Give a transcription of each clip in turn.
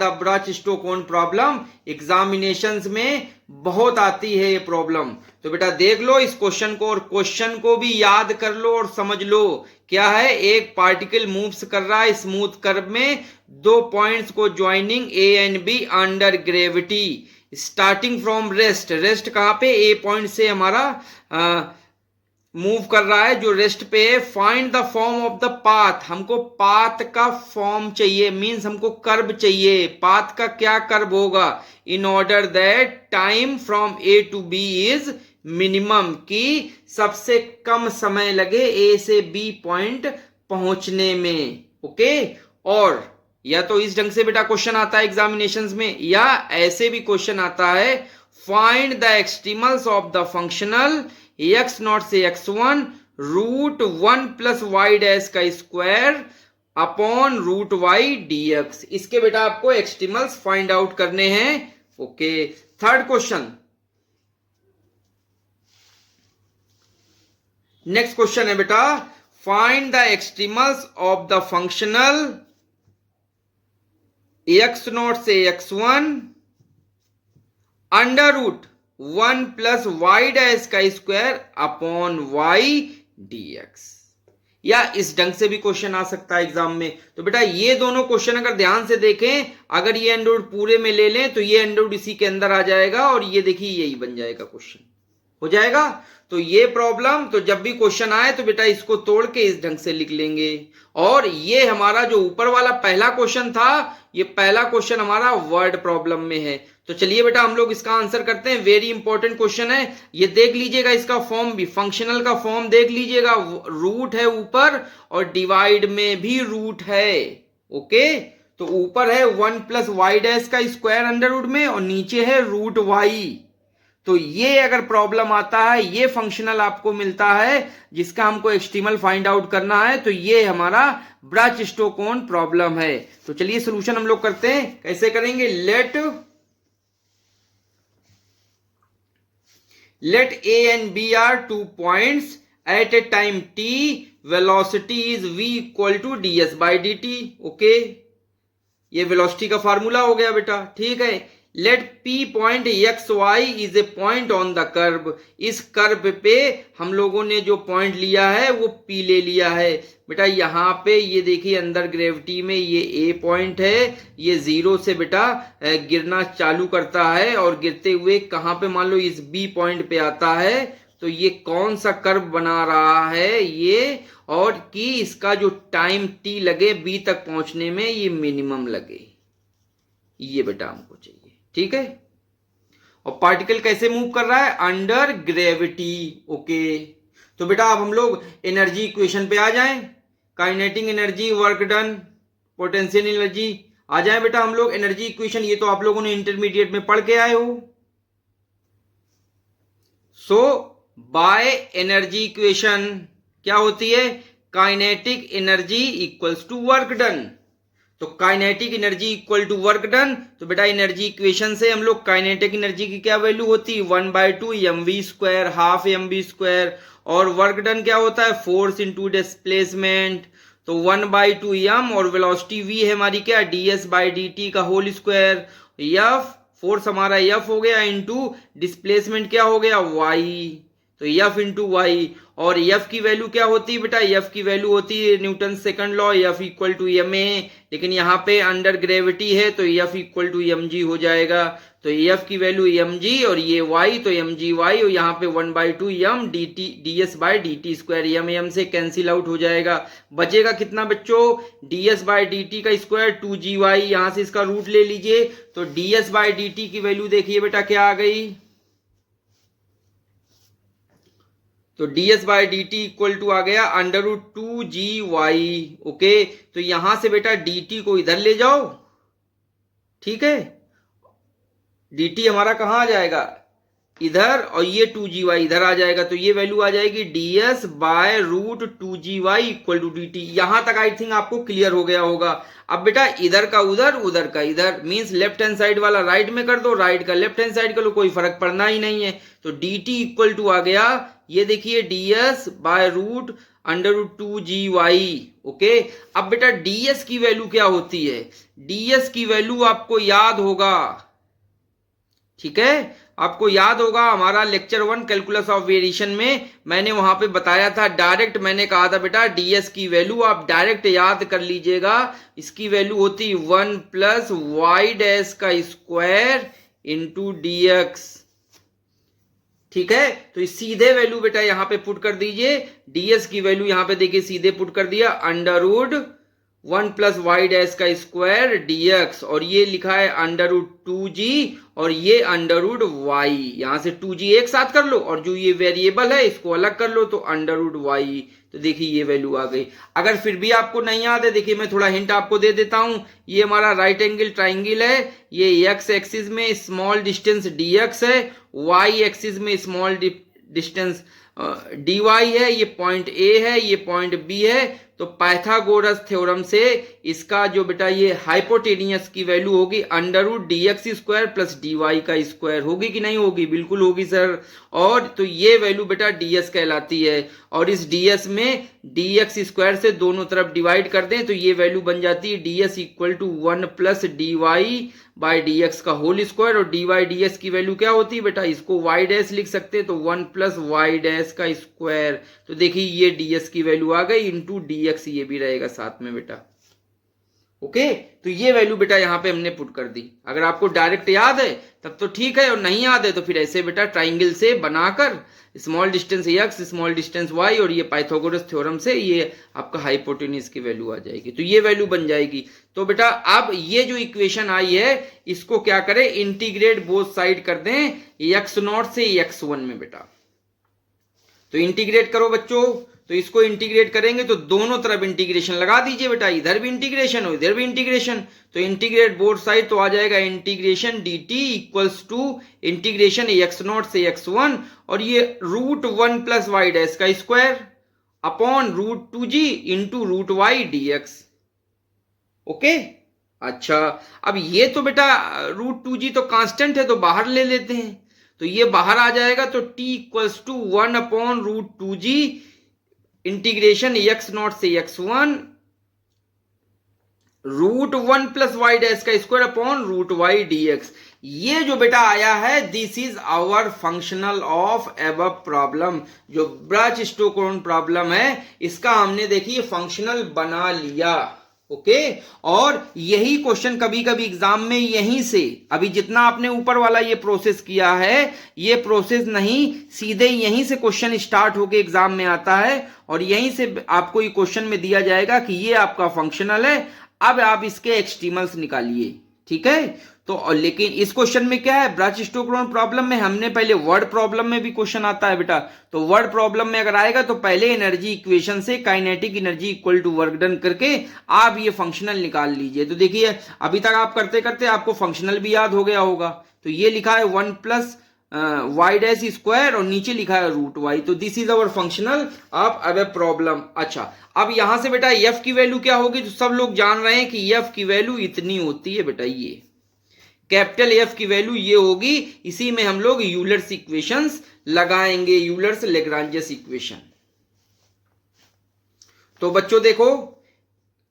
The ब्रच-स्टोक्स problem examinations में बहुत आती है ये प्रॉब्लम। तो बेटा देख लो इस क्वेश्चन को और क्वेश्चन को भी याद कर लो और समझ लो। क्या है, एक पार्टिकल मूव्स कर रहा है स्मूथ कर्व में, दो पॉइंट्स को joining A and be under gravity, starting from rest. Rest कहां पे, ए पॉइंट से हमारा मूव कर रहा है जो रेस्ट पे है। Find the form of the path, हमको पाथ का फॉर्म चाहिए, मींस हमको कर्व चाहिए। पाथ का क्या कर्व होगा, in order that time from A to B is minimum, की सबसे कम समय लगे ए से बी पॉइंट पहुंचने में। ओके, और या तो इस ढंग से बेटा क्वेश्चन आता है एग्जामिनेशंस में, या ऐसे भी क्वेश्चन आता है, find the extremals of the functional x naught से x1 root 1 plus y dash का square upon root y dx। इसके बेटा आपको एक्सट्रीमल्स फाइंड आउट करने हैं। Okay, third question, next question है बेटा, find the extremals of the functional x naught से x1 under root 1 plus y dash का स्क्वायर अपॉन वाई dx। या इस ढंग से भी क्वेश्चन आ सकता है एग्जाम में। तो बेटा ये दोनों क्वेश्चन अगर ध्यान से देखें, अगर ये अंडर रूट पूरे में ले लें तो ये अंडर रूट इसी के अंदर आ जाएगा और ये देखिए यही बन जाएगा, क्वेश्चन हो जाएगा। तो ये प्रॉब्लम, तो जब भी क्वेश्चन आए तो बेटा इसको तोड़ के इस ढंग से लिख लेंगे। और ये हमारा जो ऊपर वाला पहला क्वेश्चन था, ये पहला क्वेश्चन हमारा वर्ड प्रॉब्लम में है। तो चलिए बेटा हम लोग इसका आंसर करते हैं। वेरी इंपॉर्टेंट क्वेश्चन है, ये देख लीजिएगा, इसका फॉर्म भी, फंक्शनल का फॉर्म देख लीजिएगा, रूट है ऊपर और डिवाइड में भी रूट है। ओके, तो ऊपर है 1 प्लस वाई डैश का स्क्वायर अंडर रूट में और नीचे है रूट वाई। तो ये अगर प्रॉब्लम आता है, ये फंक्शनल आपको मिलता है जिसका हमको एक्सट्रीमल फाइंड आउट करना है, तो ये हमारा ब्रच-स्टोक्स प्रॉब्लम है। तो चलिए सोल्यूशन हम लोग करते हैं। कैसे करेंगे, let A and B are 2 points at a time t, velocity is v equal to ds by dt। Okay, ये वेलोसिटी का फार्मूला हो गया बेटा, ठीक है। Let P point x y is a point on the curve, इस curve पे हम लोगों ने जो पॉइंट लिया है वो P ले लिया है बेटा। यहाँ पे ये देखिए अंदर ग्रेविटी में ये A पॉइंट है, ये जीरो से बेटा गिरना चालू करता है और गिरते हुए कहाँ पे, मान लो इस B पॉइंट पे आता है। तो ये कौन सा कर्व बना रहा है ये, और कि इसका जो टाइम t लगे B तक पहुंचने में ये मिनिमम लगे, ये बेटा हमको चाहिए, ठीक है। और पार्टिकल कैसे मूव कर रहा है, अंडर ग्रेविटी। ओके, तो बेटा अब हम लोग एनर्जी इक्वेशन पे आ जाएं। Kinetic energy, work done, potential energy, आ जाएं बेटा हम लोग एनर्जी इक्वेशन। ये तो आप लोगों ने इंटरमीडिएट में पढ़ के आए हो। सो बाय एनर्जी इक्वेशन क्या होती है, kinetic energy equals to work done. तो kinetic energy equal to work done. तो बेटा एनर्जी इक्वेशन से हम लोग काइनेटिक एनर्जी की क्या वैल्यू होती है, 1/2 mv square, half mv square. और वर्क डन क्या होता है, फोर्स इंटू डिस्प्लेसमेंट। तो 1/2 m और वेलोसिटी v है हमारी क्या, ds/dt का होल स्क्वायर। f फोर्स हमारा f हो गया, इंटू डिस्प्लेसमेंट क्या हो गया, y। तो f इंटू वाई। और f की वैल्यू क्या होती है बेटा, f की वैल्यू होती है Newton second law, f equal to ma। लेकिन यहाँ पे अंडर ग्रेविटी है तो f इक्वल टू mg हो जाएगा। तो f की वैल्यू mg और ये y, तो mg y, और यहाँ पे 1/2 m ds/dt स्क्वायर, m से कैंसिल आउट हो जाएगा। बचेगा कितना बच्चों, ds/dt का स्क्वायर 2gy, यहाँ से इसका रूट ले लीजिए। तो ds/dt की वैल्यू देखिए बेटा क्या आ गई, तो ds/dt इक्वल टू आ गया अंडर रूट 2gy। ओके, तो यहां से बेटा dt को इधर ले जाओ, ठीक है। dt हमारा कहां आ जाएगा, इधर, और ये 2gy इधर आ जाएगा। तो ये वैल्यू आ जाएगी ds/√2gy इक्वल टू dt। यहां तक आई थिंक आपको क्लियर हो गया होगा। अब बेटा इधर का उधर, उधर का इधर, मींस लेफ्ट हैंड साइड वाला राइट में कर दो, राइट का लेफ्ट हैंड साइड कर लो, कोई फर्क पड़ना ही नहीं है। तो dt इक्वल टू आ गया, ये देखिए ds/√2gy। ओके, अब बेटा ds की वैल्यू क्या होती है, ds की वैल्यू आपको याद होगा, ठीक है, आपको याद होगा हमारा लेक्चर 1 कैलकुलस ऑफ वेरिएशन में मैंने वहां पे बताया था, डायरेक्ट मैंने कहा था बेटा ds की वैल्यू आप डायरेक्ट याद कर लीजिएगा, इसकी वैल्यू होती 1 प्लस वाई डैश का स्क्वायर इंटू dx, ठीक है। तो इस सीधे वैल्यू बेटा यहां पे पुट कर दीजिए, ds की वैल्यू यहां पे देखिए सीधे पुट कर दिया, under root 1 plus y dash का स्क्वायर dx, और ये लिखा है अंडर रूट 2g और ये अंडर रूट वाई, यहां से 2g एक साथ कर लो और जो ये वेरिएबल है इसको अलग कर लो तो अंडर रूट वाई। तो देखिए ये वैल्यू आ गई। अगर फिर भी आपको नहीं याद है, देखिए मैं थोड़ा हिंट आपको दे देता हूं, ये हमारा राइट एंगल ट्राइंगल है, ये x एक्सिस में स्मॉल डिस्टेंस dx है, y एक्सिस में स्मॉल डिस्टेंस dy है, ये पॉइंट A है, ये पॉइंट B है। तो पाइथागोरस थ्योरम से इसका जो बेटा ये हाइपोटेनियस की वैल्यू होगी under root dx square plus dy का स्क्वायर, होगी कि नहीं होगी? बिल्कुल होगी सर। और तो ये वैल्यू बेटा ds कहलाती है, और इस ds में dx स्क्वायर से दोनों तरफ डिवाइड कर दें तो ये वैल्यू बन जाती है ds equal to 1 plus dy by dx का होल स्क्वायर, और dy ds की वैल्यू क्या होती है बेटा, इसको y डैश लिख सकते हैं तो 1 प्लस वाई डैश का स्क्वायर। तो देखिए ये ds की वैल्यू आ गई इंटू dx, ये भी रहेगा साथ में बेटा, ओके। तो ये वैल्यू बेटा यहां पे हमने पुट कर दी। अगर आपको डायरेक्ट याद है तब तो ठीक है, और नहीं याद है तो फिर ऐसे बेटा ट्राइंगल से बनाकर small distance x small distance y और ये पाइथागोरस थ्योरम से ये आपका हाइपोटेन्यूज की वैल्यू आ जाएगी, तो ये वैल्यू बन जाएगी। तो बेटा अब ये जो इक्वेशन आई है इसको क्या करें, इंटीग्रेट बोथ साइड कर दें x0 से x1 में बेटा। तो इंटीग्रेट करो बच्चों, तो इसको इंटीग्रेट करेंगे तो दोनों तरफ इंटीग्रेशन लगा दीजिए बेटा, इधर भी इंटीग्रेशन और इधर भी इंटीग्रेशन, तो इंटीग्रेट बोथ साइड तो आ जाएगा integration dt equals to integration x0 से x1 और ये रूट 1 प्लस वाई डैश का square upon root 2g into root y dx, okay. अच्छा अब ये तो बेटा रूट 2g तो कांस्टेंट है तो बाहर ले लेते हैं, तो ये बाहर आ जाएगा तो t equals to 1 upon root 2g integration x0 से x1 root 1 plus y dash का square upon root y dx। ये जो बेटा आया है this is our functional of above problem, जो ब्रच स्टोक्स प्रॉब्लम है इसका हमने देखिए फंक्शनल बना लिया, ओके। और यही क्वेश्चन कभी कभी एग्जाम में यहीं से, अभी जितना आपने ऊपर वाला ये प्रोसेस किया है ये प्रोसेस नहीं, सीधे यहीं से क्वेश्चन स्टार्ट होके एग्जाम में आता है और यहीं से आपको ये क्वेश्चन में दिया जाएगा कि ये आपका फंक्शनल है, अब आप इसके एक्सट्रीमल्स निकालिए, ठीक है। तो लेकिन इस क्वेश्चन में क्या है, ब्रच स्टोक्स प्रॉब्लम में हमने पहले वर्ड प्रॉब्लम में भी क्वेश्चन आता है बेटा, तो वर्ड प्रॉब्लम में अगर आएगा तो पहले एनर्जी इक्वेशन से kinetic energy equal to work done करके आप ये फंक्शनल निकाल लीजिए। तो देखिए अभी तक आप करते करते आपको फंक्शनल भी याद हो गया होगा, तो ये लिखा है 1 प्लस वाई डैश स्क्वायर और नीचे लिखा है रूट वाई, तो this is our functional of a problem. अच्छा अब यहां से बेटा एफ की वैल्यू क्या होगी, तो सब लोग जान रहे हैं कि एफ की वैल्यू इतनी होती है बेटा, ये कैपिटल एफ की वैल्यू ये होगी, इसी में हम लोग यूलर्स इक्वेशंस लगाएंगे, यूलर्स लेग्रांजियस इक्वेशन। तो बच्चों देखो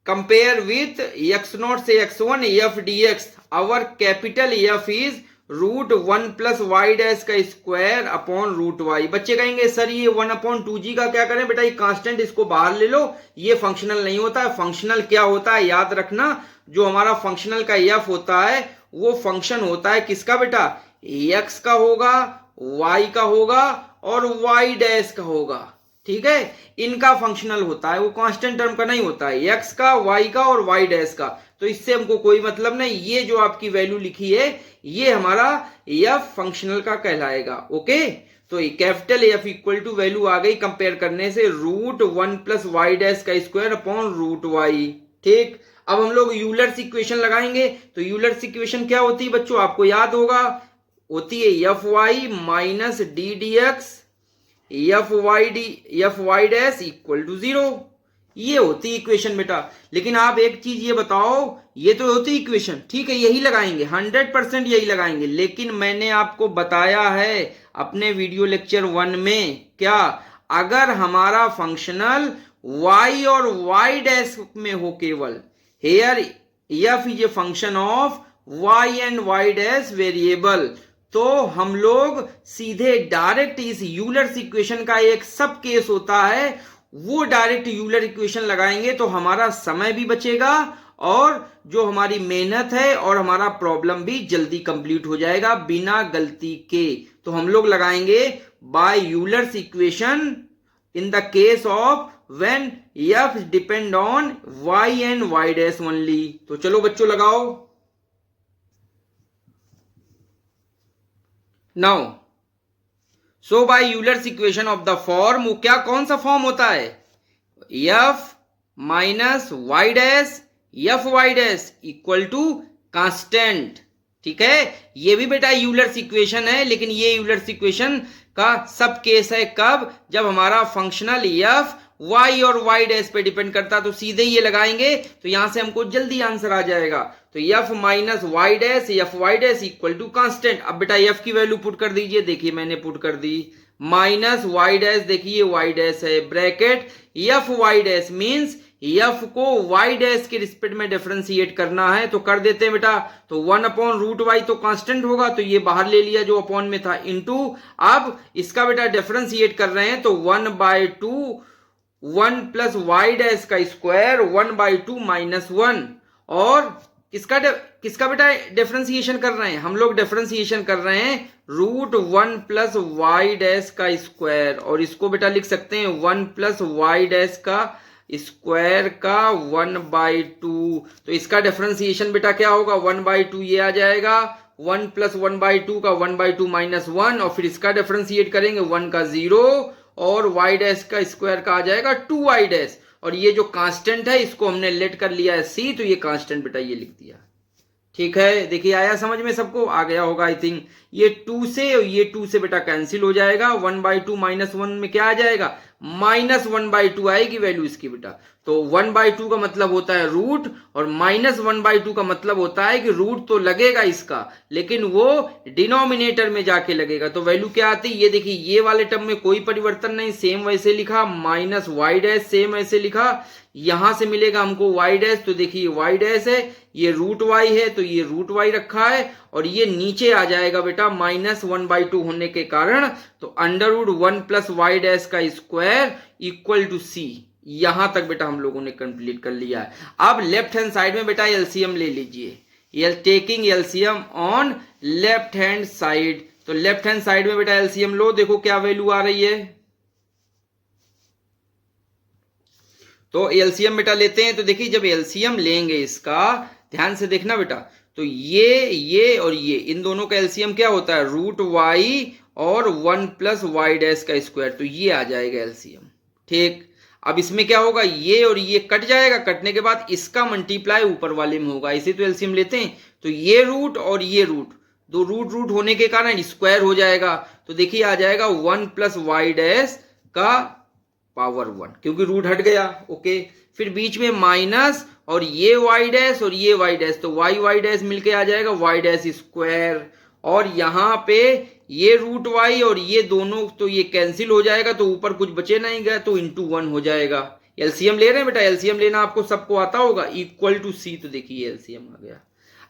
कंपेयर विथ x0 से x1 F dx, our capital F is root 1 plus y dash का स्क्वायर अपॉन रूट वाई। बच्चे कहेंगे सर ये 1 अपॉन 2g का क्या करें बेटा, ये कांस्टेंट इसको बाहर ले लो, ये फंक्शनल नहीं होता है। फंक्शनल क्या होता है याद रखना, जो हमारा फंक्शनल का एफ होता है वो फंक्शन होता है किसका बेटा, x का होगा, y का होगा और y डैश का होगा, ठीक है, इनका फंक्शनल होता है, वो कांस्टेंट टर्म का नहीं होता है, x का, y का और y डैश का। तो इससे हमको कोई मतलब नहीं, ये जो आपकी वैल्यू लिखी है ये हमारा f फंक्शनल का कहलाएगा, ओके। तो capital F equal to value आ गई कंपेयर करने से रूट 1 प्लस वाई डैश का स्क्वायर अपॉन रूट वाई, ठीक। अब हम लोग यूलर्स इक्वेशन लगाएंगे, तो यूलर्स इक्वेशन क्या होती है बच्चों, आपको याद होगा, होती है F y minus d d x F y dash equal to 0, ये होती इक्वेशन बेटा। लेकिन आप एक चीज ये बताओ, ये तो होती इक्वेशन, ठीक है, यही लगाएंगे 100% यही लगाएंगे, लेकिन मैंने आपको बताया है अपने वीडियो लेक्चर 1 में, क्या अगर हमारा फंक्शनल y और y डैश में हो केवल, here F is a function of y and y dash variable, तो हम लोग सीधे डायरेक्ट इस यूलर इक्वेशन का एक सब केस होता है, वो डायरेक्ट यूलर इक्वेशन लगाएंगे तो हमारा समय भी बचेगा और जो हमारी मेहनत है और हमारा प्रॉब्लम भी जल्दी कंप्लीट हो जाएगा बिना गलती के। तो हम लोग लगाएंगे by Euler's equation in the case of when F depend on y and y dash only. तो चलो बच्चों लगाओ। Now so by Euler's equation of the form, वो क्या कौन सा फॉर्म होता है, F minus y dash F y dash equal to constant. ठीक है, ये भी बेटा यूलर्स इक्वेशन है, लेकिन ये यूलर्स इक्वेशन का सब केस है कब, जब हमारा फंक्शनल एफ वाई और वाई डैश पे डिपेंड करता, तो सीधे ये लगाएंगे तो यहां से हमको जल्दी आंसर आ जाएगा। तो F minus y dash F y dash equal to constant. अब बेटा एफ की वैल्यू पुट कर दीजिए, देखिए मैंने पुट कर दी, माइनस वाई डैश, देखिए वाई डैश है, bracket F y dash means F को वाई डैश के रिस्पेक्ट में डिफरेंशिएट करना है, तो कर देते हैं बेटा। तो 1/√y तो कांस्टेंट होगा, तो ये बाहर ले लिया जो अपॉन में था, इनटू अब इसका बेटा डिफरेंशिएट कर रहे हैं तो 1/2 1 प्लस वाई डैश का स्क्वायर 1/2 माइनस 1, और किसका बेटा डिफरेंशिएशन कर रहे हैं हम लोग, डिफरेंशिएशन कर रहे हैं √1 प्लस वाई डैश का स्क्वायर, और इसको बेटा लिख सकते हैं 1 प्लस वाई डैश का स्क्वायर का 1/2। तो इसका डिफरेंशिएशन बेटा क्या होगा, 1/2 ये आ जाएगा, 1 प्लस 1/2 का 1/2 माइनस 1, और फिर इसका डिफरेंशिएट करेंगे 1 का 0 और वाई डैश का स्क्वायर का आ जाएगा 2y डैश, और ये जो कांस्टेंट है इसको हमने लेट कर लिया है c, तो ये कांस्टेंट बेटा ये लिख दिया। ठीक है, देखिए आया समझ में सबको, आ गया होगा आई थिंक। ये 2 से और ये 2 से बेटा कैंसिल हो जाएगा, 1/2 माइनस 1 में क्या आ जाएगा, -1/2 आएगी वैल्यू इसकी बेटा। तो 1/2 का मतलब होता है रूट, और -1/2 का मतलब होता है कि रूट तो लगेगा इसका, लेकिन वो डिनोमिनेटर में जाके लगेगा। तो वैल्यू क्या आती है, ये देखिए ये वाले टर्म में कोई परिवर्तन नहीं, सेम वैसे लिखा, माइनस वाई डैश सेम ऐसे लिखा, यहां से मिलेगा हमको वाई डैश, तो देखिए वाई डैश है, ये √y है तो ये √y रखा है, और ये नीचे आ जाएगा बेटा -1/2 होने के कारण, तो √1 प्लस वाई डैश का स्क्वायर इक्वल टू c। यहां तक बेटा हम लोगों ने कंप्लीट कर लिया है। अब लेफ्ट हैंड साइड में बेटा एलसीएम ले लीजिए, taking LCM on left hand side. तो लेफ्ट हैंड साइड में बेटा एलसीएम लो, देखो क्या वैल्यू आ रही है। तो एलसीएम बेटा लेते हैं, तो देखिए जब एलसीएम लेंगे इसका, ध्यान से देखना बेटा, तो ये और ये इन दोनों का एलसीएम क्या होता है, √y और 1 प्लस वाई डैश का स्क्वायर, तो ये आ जाएगा एलसीएम। ठीक, अब इसमें क्या होगा, ये और ये कट जाएगा, कटने के बाद इसका मल्टीप्लाई ऊपर वाले में होगा, इसे तो एलसीएम लेते हैं। तो ये रूट और ये रूट, दो रूट होने के कारण स्क्वायर हो जाएगा, तो देखिए आ जाएगा 1 प्लस वाई डैश का पावर 1, क्योंकि रूट हट गया। ओके, फिर बीच में माइनस और ये वाई डैश और ये वाई डैश, तो वाई डैश मिलके आ जाएगा वाई डैश स्क्वायर, और यहां पे ये √y और ये दोनों तो ये कैंसिल हो जाएगा, तो ऊपर कुछ बचे नहीं गया, तो * 1 हो जाएगा। एलसीएम ले रहे हैं बेटा, एलसीएम लेना आपको सबको आता होगा, इक्वल टू c, तो देखिए एलसीएम आ गया।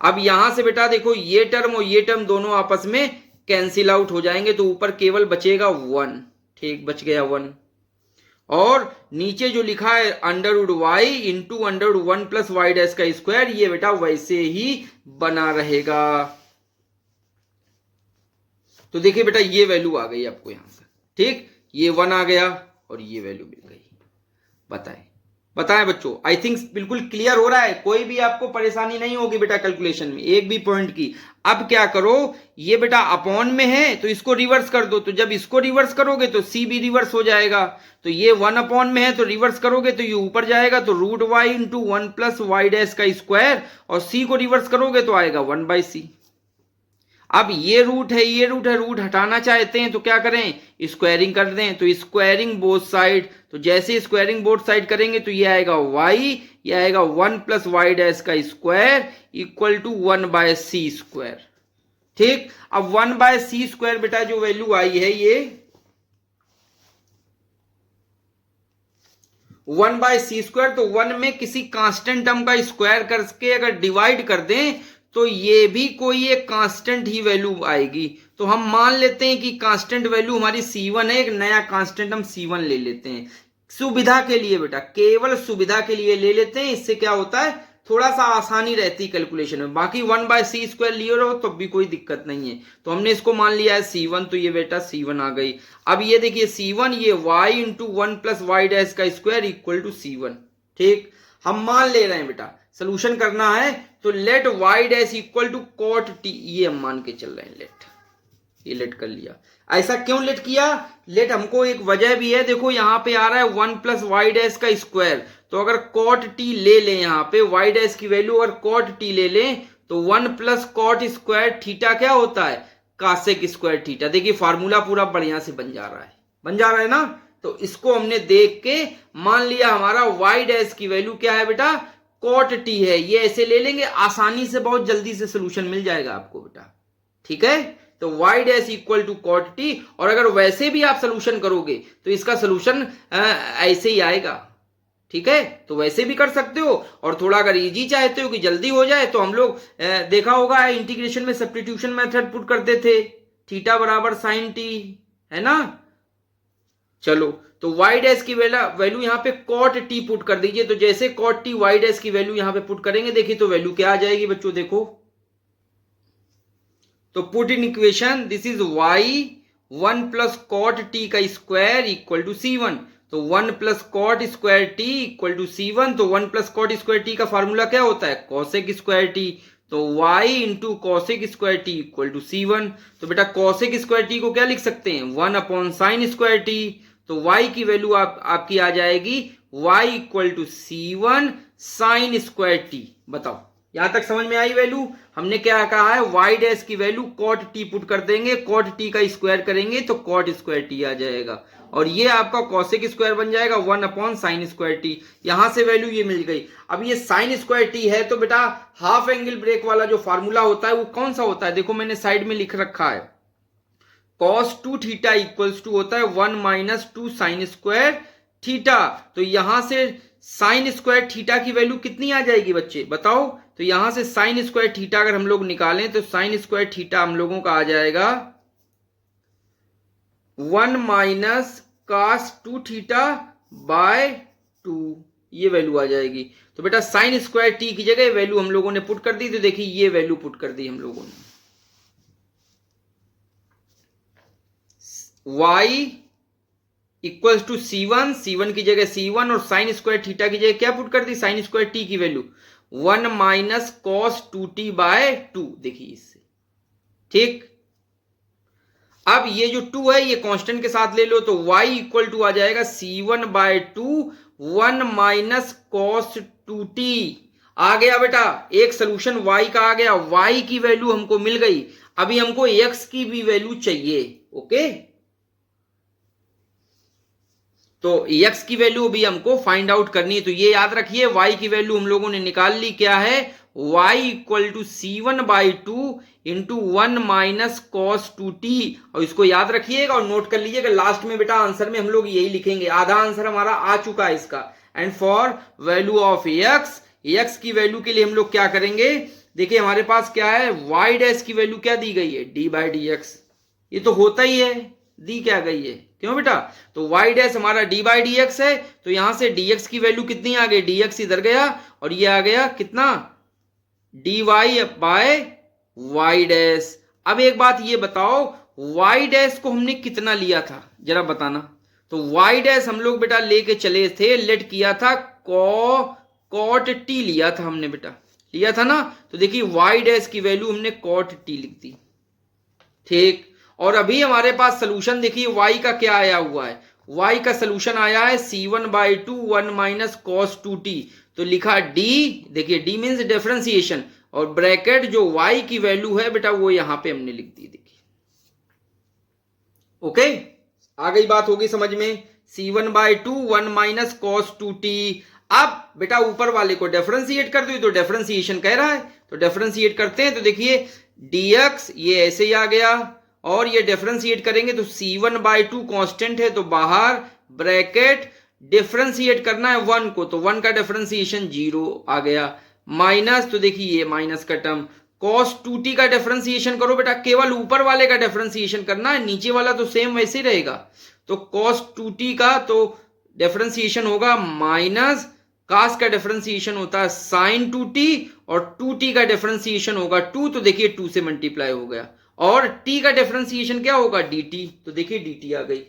अब यहां से बेटा देखो ये टर्म और ये टर्म दोनों आपस में कैंसिल आउट हो जाएंगे, तो ऊपर केवल बचेगा 1। ठीक, बच गया 1, और नीचे जो लिखा है √y into √1 plus y dash का स्क्वायर, ये बेटा वैसे ही बना रहेगा। तो देखिए बेटा ये वैल्यू आ गई आपको यहां से। ठीक, ये 1 आ गया और ये वैल्यू मिल गई। बताएं बच्चों, आई थिंक बिल्कुल क्लियर हो रहा है, कोई भी आपको परेशानी नहीं होगी बेटा कैलकुलेशन में एक भी पॉइंट की। अब क्या करो, ये बेटा अपॉन में है तो इसको रिवर्स कर दो, तो जब इसको रिवर्स करोगे तो c भी रिवर्स हो जाएगा। तो ये 1 में है तो रिवर्स करोगे तो ये ऊपर जाएगा, तो √y into 1 plus y dash का स्क्वायर, और c को रिवर्स करोगे तो आएगा 1/c। अब ये रूट है रूट हटाना चाहते हैं तो क्या करें, स्क्वायरिंग कर दें, तो स्क्वायरिंग बोथ साइड, तो जैसे स्क्वायरिंग बोथ साइड करेंगे तो ये आएगा y, ये आएगा 1 प्लस वाई डैश का square equal to 1/c square. ठीक, अब 1/c स्क्वायर बेटा जो वैल्यू आई है ये 1/c², तो 1 में किसी कांस्टेंट टर्म का स्क्वायर करके अगर डिवाइड कर दें तो ये भी कोई एक कांस्टेंट ही वैल्यू आएगी। तो हम मान लेते हैं कि कांस्टेंट वैल्यू हमारी c1 है, एक नया कांस्टेंट हम c1 ले लेते हैं सुविधा के लिए बेटा, केवल सुविधा के लिए ले लेते हैं। इससे क्या होता है, थोड़ा सा आसानी रहती है कैलकुलेशन में। बाकी 1/c² लिए रहो तो भी कोई दिक्कत नहीं है। तो हमने इसको मान लिया है c1, तो ये बेटा c1 आ गई। अब ये देखिए c1, ये y into 1 plus y dash का स्क्वायर इक्वल टू c1। ठीक, हम मान ले रहे हैं बेटा, सोल्यूशन करना है तो let y dash equal to cot t, ये हम मान के चल रहे हैं। ये लेट कर लिया। ऐसा क्यों लेट किया, लेट हमको एक वजह भी है। देखो यहाँ पे आ रहा है 1 प्लस वाई डैश का स्क्वायर, तो अगर कॉट टी ले लें, यहाँ पे वाई डैश की वैल्यू अगर कॉट टी ले लें तो 1 प्लस कॉट स्क्वायर थीटा क्या होता है, कासेक स्क्वायर थीटा। देखिए फार्मूला पूरा बढ़िया से बन जा रहा है ना। तो इसको हमने देख के मान लिया हमारा वाई डैश की वैल्यू क्या है बेटा, कॉट टी है। ये ऐसे ले लेंगे, आसानी से बहुत जल्दी से सोल्यूशन मिल जाएगा आपको बेटा। ठीक है, तो y dash equal to cot t. और अगर वैसे भी आप सोल्यूशन करोगे तो इसका सोल्यूशन ऐसे ही आएगा। ठीक है, तो वैसे भी कर सकते हो, और थोड़ा अगर इजी चाहते हो कि जल्दी हो जाए तो हम लोग देखा होगा इंटीग्रेशन में सब्स्टिट्यूशन मेथड पुट करते थे, थीटा बराबर साइन टी, है ना। चलो, तो y डैश की वैल्यू यहाँ पे कॉट टी पुट कर दीजिए। तो जैसे कॉट टी y डैश की वैल्यू यहाँ पे पुट करेंगे, देखिए तो वैल्यू क्या आ जाएगी बच्चों, देखो तो put in equation, this is y 1 plus cot t का स्क्वायर इक्वल टू c1। तो 1 plus cot square t equal to c1। तो 1 प्लस कॉट स्क्वायर टी का फार्मूला क्या होता है, कॉसेक स्क्वायर टी। तो y into cosec square t equal to c1। तो बेटा कॉसेक स्क्वायर टी को क्या लिख सकते हैं, 1 अपॉन साइन स्क्वायर टी। तो y की वैल्यू आपकी आ जाएगी y equal to c1 sine square t. बताओ यहां तक समझ में आई वैल्यू। हमने क्या कहा है, y डैश की वैल्यू कॉट टी पुट कर देंगे, कॉट टी का स्क्वायर करेंगे तो कॉट स्क्वायर टी आ जाएगा, और ये आपका कॉसेक स्क्वायर बन जाएगा 1 अपॉन साइन स्क्वायर टी। यहां से वैल्यू ये मिल गई। अब ये साइन स्क्वायर टी है तो बेटा हाफ एंगल ब्रेक वाला जो फार्मूला होता है वो कौन सा होता है, देखो मैंने साइड में लिख रखा है, cos 2 थीटा इक्वल्स टू होता है 1 माइनस 2 साइन स्क्वायर थीटा। तो यहां से साइन स्क्वायर थीटा की वैल्यू कितनी आ जाएगी बच्चे, बताओ। तो यहां से साइन स्क्वायर थीटा अगर हम लोग निकालें तो साइन स्क्वायर थीटा हम लोगों का आ जाएगा 1 माइनस cos 2 थीटा बाय 2, ये वैल्यू आ जाएगी। तो बेटा साइन स्क्वायर टी की जगह वैल्यू हम लोगों ने पुट कर दी। तो देखिए ये वैल्यू पुट कर दी हम लोगों ने, y equals to c1, c1 की जगह c1, और साइन स्क्वायर थीटा की जगह क्या पुट कर दी, साइन स्क्वायर टी की value 1 minus cos 2t by 2। देखिए इससे, ठीक। अब ये जो 2 है ये कांस्टेंट के साथ ले लो, तो y इक्वल टू आ जाएगा c1 by 2 1 minus cos 2t। आ गया बेटा, एक सोल्यूशन y का आ गया, y की वैल्यू हमको मिल गई। अभी हमको x की भी वैल्यू चाहिए। ओके, तो x की वैल्यू भी हमको फाइंड आउट करनी है। तो ये याद रखिए y की वैल्यू हम लोगों ने निकाल ली, क्या है, y equal to c1 by 2 into 1 minus cos 2t। और इसको याद रखिएगा और नोट कर लीजिएगा, लास्ट में बेटा आंसर में हम लोग यही लिखेंगे। आधा आंसर हमारा आ चुका है इसका। And for value of x की वैल्यू के लिए हम लोग क्या करेंगे, देखिए हमारे पास क्या है, y डैश की वैल्यू क्या दी गई है, d बाई डी एक्स। ये तो होता ही है, दी क्या गई है, क्यों बेटा, तो y डैश हमारा d बाई डी एक्स है। तो यहां से dx की वैल्यू कितनी आ गई, dx इधर गया और ये आ गया कितना, dy बाय y डैश। अब एक बात ये बताओ, y डैश को हमने कितना लिया था जरा बताना। तो y डैश हम लोग बेटा लेके चले थे, लेट किया था कॉट टी लिया था हमने बेटा, लिया था ना। तो देखिए y डैश की वैल्यू हमने कॉट टी लिख दी, ठीक। और अभी हमारे पास सोल्यूशन देखिए y का क्या आया हुआ है, y का सोल्यूशन आया है c1 by 2 1 minus cos 2t। तो लिखा d, देखिए d मीन्स डिफरेंशिएशन, और ब्रैकेट जो y की वैल्यू है बेटा वो यहां पे हमने लिख दी। देखिए ओके, आ गई बात, होगी समझ में। c1 by 2 1 minus cos 2t। अब बेटा ऊपर वाले को डिफरेंशिएट कर दो, तो डिफरेंशिएशन कह रहा है, तो डिफरेंशिएट करते हैं। तो देखिए dx ये ऐसे ही आ गया, और ये डिफरेंशिएट करेंगे तो c1 बाई 2 कॉन्स्टेंट है तो बाहर, ब्रैकेट डिफरेंशिएट करना है 1 को, तो 1 का डिफरेंशिएशन 0 आ गया, माइनस, तो देखिए ये माइनस का टर्म, cos 2t का डिफरेंशिएशन करो बेटा, केवल ऊपर वाले का डिफरेंशिएशन करना है, नीचे वाला तो सेम वैसे ही रहेगा। तो cos 2t का तो डिफरेंशिएशन होगा माइनस, cos का डिफरेंशिएशन होता है sin 2t, और 2t का डिफरेंशिएशन होगा 2, तो देखिए 2 से मल्टीप्लाई हो गया, और t का डिफरेंशिएशन क्या होगा dt, तो देखिए dt आ गई,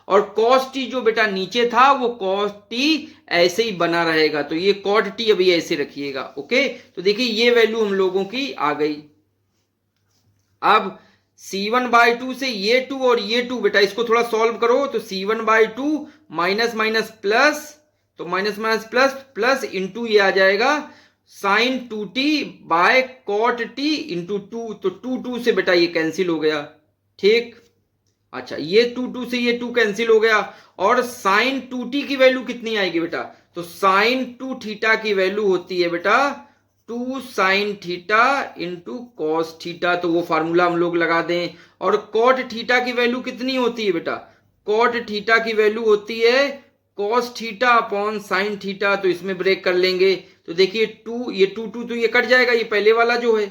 और cos t जो बेटा नीचे था वो cos t ऐसे ही बना रहेगा, तो ये cot t अभी ऐसे रखिएगा। ओके, तो देखिए ये वैल्यू हम लोगों की आ गई। अब c1/2 से ये 2 और ये 2 बेटा इसको थोड़ा सॉल्व करो, तो c1/2 माइनस माइनस प्लस, तो minus minus plus plus into ये आ जाएगा sin 2t by cot t into 2, तो 2 से बेटा ये कैंसिल हो गया, ठीक। अच्छा, ये 2 से ये 2 कैंसिल हो गया, और sin 2t की वैल्यू कितनी आएगी बेटा, तो sin 2 थीटा की वैल्यू होती है बेटा 2 sin theta into cos theta, तो वो फार्मूला हम लोग लगा दें। और cot थीटा की वैल्यू कितनी होती है बेटा, cot थीटा की वैल्यू होती है cos theta upon sin theta, तो इसमें ब्रेक कर लेंगे, तो देखिए 2, ये 2 तो ये कट जाएगा, ये पहले वाला जो है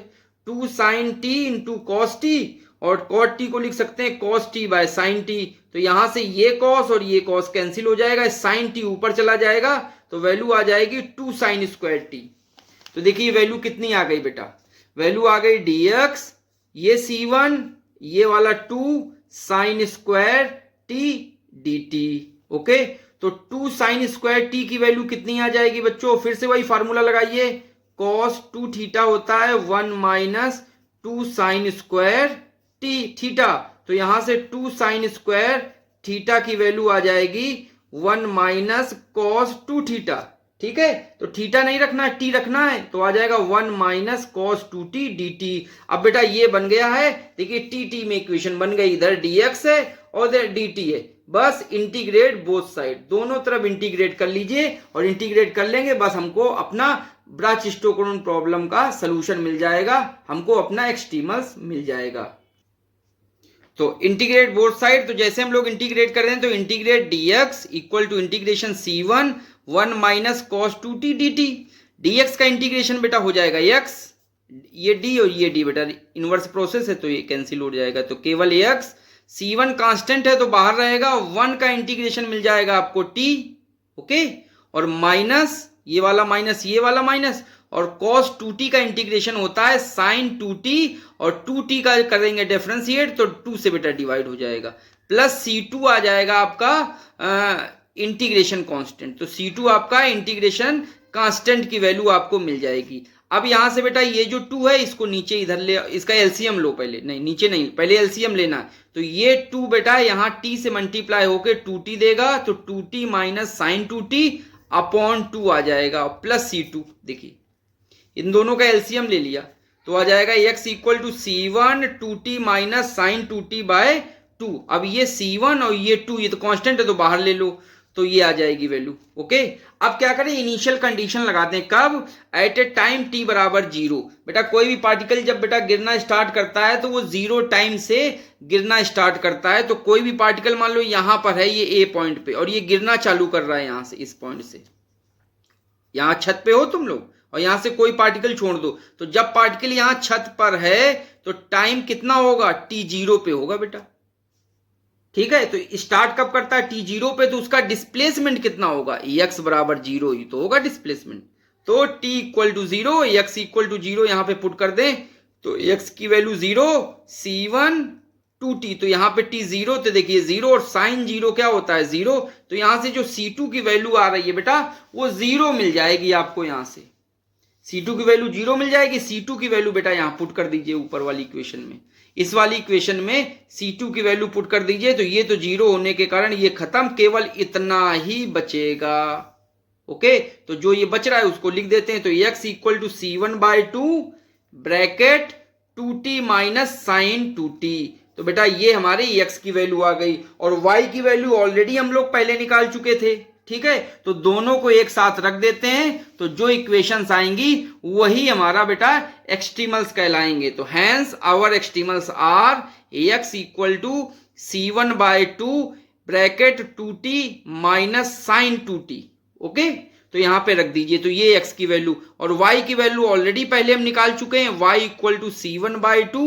2 sin t into cos t, और cot t को लिख सकते हैं cos t by sin t, तो यहां से ये cos और ये cos कैंसिल हो जाएगा, sin t ऊपर चला जाएगा, तो वैल्यू आ जाएगी 2 sin स्क्वायर t। तो देखिए वैल्यू कितनी आ गई बेटा, वैल्यू आ गई dx, ये c1, ये वाला 2 sin square t dt। Okay, तो 2 sin स्क्वायर t की वैल्यू कितनी आ जाएगी बच्चों, फिर से वही फार्मूला लगाइए, cos 2 थीटा होता है 1 माइनस 2 sin स्क्वायर थीटा, तो यहां से 2 sin स्क्वायर थीटा की वैल्यू आ जाएगी 1 माइनस cos 2 थीटा, ठीक है। तो थीटा नहीं रखना है, टी रखना है, तो आ जाएगा 1 माइनस cos 2t dt। अब बेटा ये बन गया है, देखिए टी में इक्वेशन बन गई, इधर dx है और इधर dt है, बस इंटीग्रेट बोथ साइड, दोनों तरफ इंटीग्रेट कर लीजिए, और इंटीग्रेट कर लेंगे बस हमको अपना ब्राच-स्टोक्स प्रॉब्लम का सलूशन मिल जाएगा, हमको अपना एक्सट्रीमल्स मिल जाएगा। तो इंटीग्रेट बोथ साइड, तो जैसे हम लोग इंटीग्रेट कर रहे हैं, तो integrate dx equal to integration c1 1 minus cos 2t dt, dx का इंटीग्रेशन बेटा हो जाएगा x, ये d और ये d बेटा इनवर्स प्रोसेस है, तो ये कैंसिल हो जाएगा, तो केवल x, c1 कांस्टेंट है तो बाहर रहेगा, 1 का इंटीग्रेशन मिल जाएगा आपको t, ओके, और माइनस ये वाला माइनस ये वाला माइनस, और cos 2t का इंटीग्रेशन होता है sin 2t, और 2t का करेंगे डिफरेंशिएट तो 2 से बेटा डिवाइड हो जाएगा, प्लस c2 आ जाएगा आपका इंटीग्रेशन कांस्टेंट, तो c2 आपका इंटीग्रेशन कांस्टेंट की वैल्यू आपको मिल जाएगी। अब यहां से बेटा ये जो 2 है इसको नीचे इधर ले, इसका एलसीएम लो, पहले नहीं नीचे नहीं, पहले एलसीएम लेना है, तो ये 2 बेटा यहाँ t से मल्टीप्लाई होके 2t देगा, तो 2t minus sine 2t upon 2 आ जाएगा, प्लस c2, देखिए इन दोनों का एलसीएम ले लिया, तो आ जाएगा x equal to c1 2t minus sine 2t by 2। अब ये c1 और ये 2 ये तो कांस्टेंट है तो बाहर ले लो, तो ये आ जाएगी वैल्यू, ओके। अब क्या करें, इनिशियल कंडीशन लगाते हैं, कब, एट ए टाइम t बराबर 0। बेटा कोई भी पार्टिकल जब बेटा गिरना स्टार्ट करता है तो वो 0 टाइम से गिरना स्टार्ट करता है, तो कोई भी पार्टिकल मान लो यहां पर है ये a पॉइंट पे, और ये गिरना चालू कर रहा है यहां से, इस पॉइंट से, यहां छत पे हो तुम लोग और यहां से कोई पार्टिकल छोड़ दो, तो जब पार्टिकल यहां छत पर है तो टाइम कितना होगा, t0 पे होगा बेटा, ठीक है। तो स्टार्ट कब करता है, t0 पे, तो उसका डिस्प्लेसमेंट कितना होगा, x बराबर 0 ही तो होगा डिस्प्लेसमेंट, तो t equal to 0, x equal to 0 यहां पे पुट कर दें, तो x की वैल्यू 0, c1 2t, तो यहां पे t 0, तो देखिए 0 और साइन 0 क्या होता है 0, तो यहां से जो c2 की वैल्यू आ रही है बेटा वो 0 मिल जाएगी आपको, यहां से c2 की वैल्यू 0 मिल जाएगी, c2 की वैल्यू बेटा यहां पुट कर दीजिए ऊपर वाली इक्वेशन में, इस वाली इक्वेशन में c2 की वैल्यू पुट कर दीजिए, तो ये तो 0 होने के कारण ये खत्म, केवल इतना ही बचेगा, ओके। तो जो ये बच रहा है उसको लिख देते हैं, तो x equal to c1 by 2 bracket 2t minus sine 2t, तो बेटा ये हमारे x की वैल्यू आ गई, और y की वैल्यू ऑलरेडी हम लोग पहले निकाल चुके थे, ठीक है। तो दोनों को एक साथ रख देते हैं, तो जो इक्वेशंस आएंगी वही हमारा बेटा एक्सट्रीमल्स कहलाएंगे, तो hence our extremals are x equal to c1 by 2 bracket 2t minus sine 2t। Okay, तो यहां पे रख दीजिए। तो ये x की वैल्यू और y की वैल्यू ऑलरेडी पहले हम निकाल चुके हैं, y equal to c1/2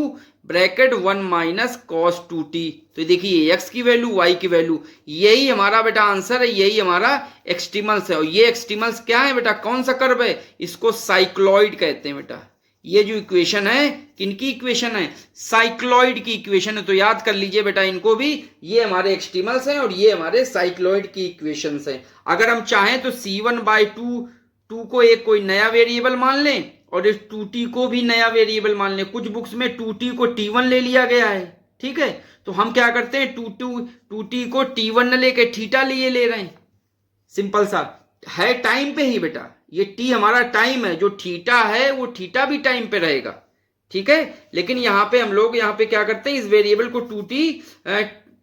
bracket 1 minus cos 2t। तो देखिए x की वैल्यू, y की वैल्यू, यही हमारा बेटा आंसर है, यही हमारा एक्सट्रीमल्स है। और ये एक्सट्रीमल्स क्या है बेटा, कौन सा कर्व है, इसको साइक्लॉइड कहते हैं बेटा। ये जो इक्वेशन है, किनकी इक्वेशन है, साइक्लॉइड की इक्वेशन है। तो याद कर लीजिए बेटा इनको भी, ये हमारे एक्सट्रीमल्स हैं और ये हमारे साइक्लॉइड की इक्वेशंस हैं। अगर हम चाहें तो c1/2 को एक कोई नया वेरिएबल मान लें और इस 2t को भी नया वेरिएबल मान लें। कुछ बुक्स में 2t को t1 ले लिया गया है, ठीक है। तो हम क्या करते हैं, 2t को t1 न लेके थीटा लिए ले रहे हैं। सिंपल सा है, टाइम पे ही बेटा, ये t हमारा टाइम है, जो थीटा है वो थीटा भी टाइम पे रहेगा, ठीक है। लेकिन यहाँ पे हम लोग यहाँ पे क्या करते हैं, इस वेरिएबल को 2t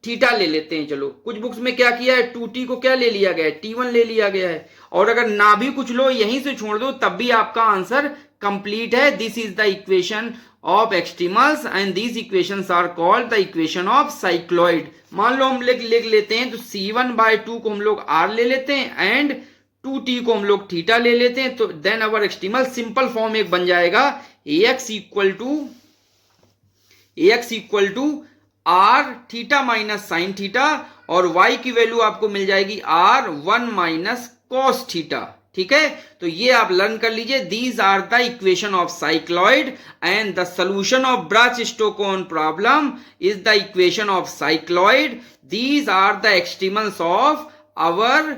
थीटा ले लेते हैं। चलो, कुछ बुक्स में क्या किया है, 2t को क्या ले लिया गया है, t1 ले लिया गया है। और अगर ना भी कुछ लो, यहीं से छोड़ दो, तब भी आपका आंसर कंप्लीट है। This is the equation of extremals and these equations are called the equation of cycloid. मान लो हम लिख लेते हैं, तो c1/2 को हम लोग r ले लेते हैं एंड 2t को हम लोग थीटा ले लेते हैं। तो then our extremal simple form एक बन जाएगा, ax equal to r theta minus sine theta, और y की वैल्यू आपको मिल जाएगी r 1 माइनस कॉस थीटा, ठीक है। तो ये आप लर्न कर लीजिए। These are the equation of cycloid and the solution of brachistochrone problem is the equation of cycloid. These are the extremals of our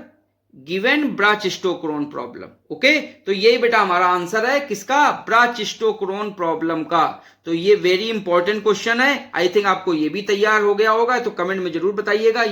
given brachistochrone problem. Okay, तो यही बेटा हमारा आंसर है, किसका, ब्राच-स्टोक्स प्रॉब्लम का। तो ये वेरी इंपॉर्टेंट क्वेश्चन है। आई थिंक आपको ये भी तैयार हो गया होगा, तो कमेंट में जरूर बताइएगा।